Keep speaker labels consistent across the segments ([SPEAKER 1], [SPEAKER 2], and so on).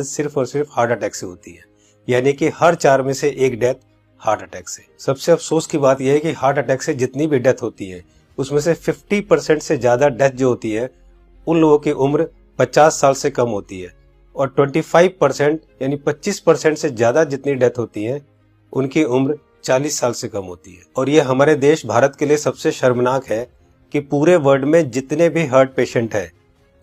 [SPEAKER 1] Death सिर्फ और सिर्फ हार्ट अटैक से होती है, यानी कि हर 4 में से 1 डेथ हार्ट अटैक से। सबसे अफसोस की बात यह है कि हार्ट अटैक से जितनी भी डेथ होती है उसमें से 50% से ज्यादा डेथ जो होती है उन लोगों की उम्र 50 साल से कम होती है, और 25% यानी 25% से ज्यादा जितनी डेथ होती है उनकी उम्र 40 साल से कम होती है। और ये हमारे देश भारत के लिए सबसे शर्मनाक है कि पूरे वर्ल्ड में जितने भी हार्ट पेशेंट हैं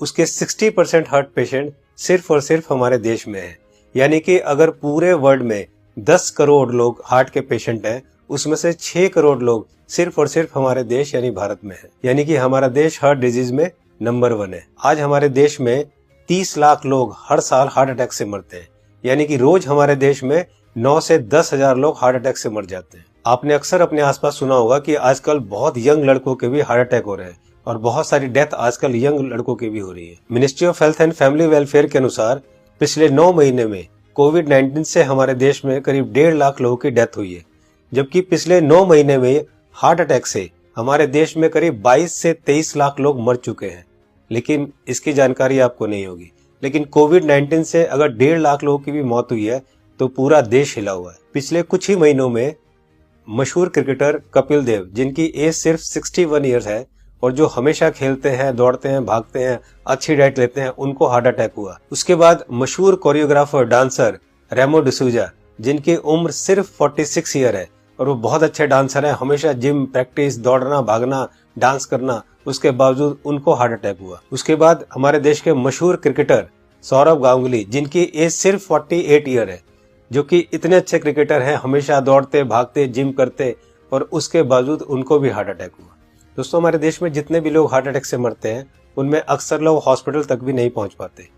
[SPEAKER 1] उसके 60% हार्ट पेशेंट सिर्फ और सिर्फ हमारे देश में है। यानी कि अगर पूरे वर्ल्ड में 10 करोड़ लोग हार्ट के पेशेंट हैं उसमें से 6 करोड़ लोग सिर्फ और सिर्फ हमारे देश यानी भारत में है। यानी कि हमारा देश हार्ट डिजीज में नंबर 1 है। आज हमारे देश में 30 लाख लोग हर साल हार्ट अटैक से मरते हैं, यानी कि रोज हमारे देश में 9 से 10 हजार लोग हार्ट अटैक से मर जाते हैं। आपने अक्सर अपने आसपास सुना होगा कि आजकल बहुत यंग लड़कों के भी हार्ट अटैक हो रहे हैं और बहुत सारी डेथ आजकल यंग लड़कों की भी हो रही है। Ministry of health and family welfare के अनुसार पिछले 9 महीने में कोविड-19 से हमारे देश में करीब 1.5 लाख लोगों की डेथ हुई है, जबकि पिछले 9 महीने में हार्ट अटैक से हमारे देश में करीब 22 से 23 लाख लोग मर चुके हैं। लेकिन इसकी जानकारी आपको नहीं होगी, लेकिन कोविड-19 से अगर 1.5 लाख लोगों की भी मौत हुई है तो पूरा देश हिला हुआ है। पिछले कुछ ही महीनों में मशहूर क्रिकेटर कपिल देव, जिनकी एज सिर्फ 61 ईयर्स है और जो हमेशा खेलते हैं, दौड़ते हैं, भागते हैं, अच्छी डाइट लेते हैं, उनको हार्ट अटैक हुआ। उसके बाद मशहूर कोरियोग्राफर डांसर रेमो डिसूजा, जिनकी उम्र सिर्फ 46 ईयर है और वो बहुत अच्छे डांसर हैं, हमेशा जिम, प्रैक्टिस, दौड़ना, भागना, डांस करना, उसके बावजूद उनको हार्ट अटैक हुआ। उसके बाद हमारे देश के मशहूर क्रिकेटर सौरव गांगुली, जिनकी एज सिर्फ 48 ईयर है, जो कि इतने अच्छे क्रिकेटर हैं, हमेशा दौड़ते, भागते, जिम करते, और उसके बावजूद उनको भी हार्ट अटैक हुआ। दोस्तों, हमारे देश में जितने भी लोग हार्ट अटैक से मरते हैं उनमें अक्सर लोग हॉस्पिटल तक भी नहीं पहुंच पाते।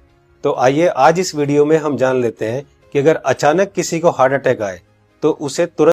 [SPEAKER 1] तो आइए आज इस वीडियो में हम जान लेते हैं कि अगर अचानक किसी को हार्ट अटैक आए तो उसे तुरंत